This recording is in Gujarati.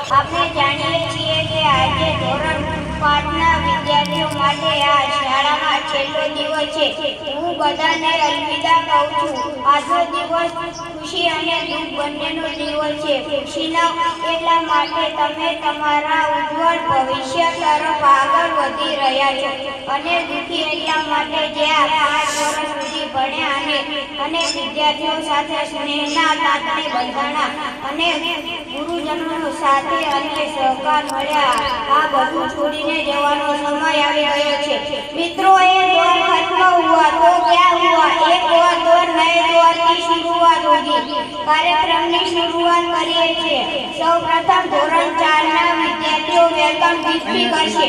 આપણે જાણીએ છીએ કે આજે ધોરણ 5ના વિદ્યાર્થીઓ માટે આ શાળામાં છેલ્લો દિવસ છે। હું બધાને અલવિદા કહું છું। આજનો દિવસ ખુશી અને દુઃખ બંનેનો દિવસ છે। ખુશીના એટલા માટે તમે તમારા ઉજ્જવળ ભવિષ્ય તરફ આગળ વધી રહ્યા છો અને દુઃખી એટલા માટે જે આ 5 વર્ષ સુધી ભણ્યા અને વિદ્યાર્થીઓ સાથે સ્નેહના તાતણે બંધાણા અને ગુરુજનો સાથે અને સહકાર મળ્યા। આ બધું છોડીને જવાનો સમય આવી ગયો છે। મિત્રો, ये दौर खत्म हुआ तो क्या हुआ? एक और दौर नए दौर की शुरुआत होगी। कार्यक्रमની શરૂઆત કરીએ છીએ। સૌપ્રથમ ધોરણ 4ના વિદ્યાર્થીઓ વેલકમ સ્પીચ કરશે।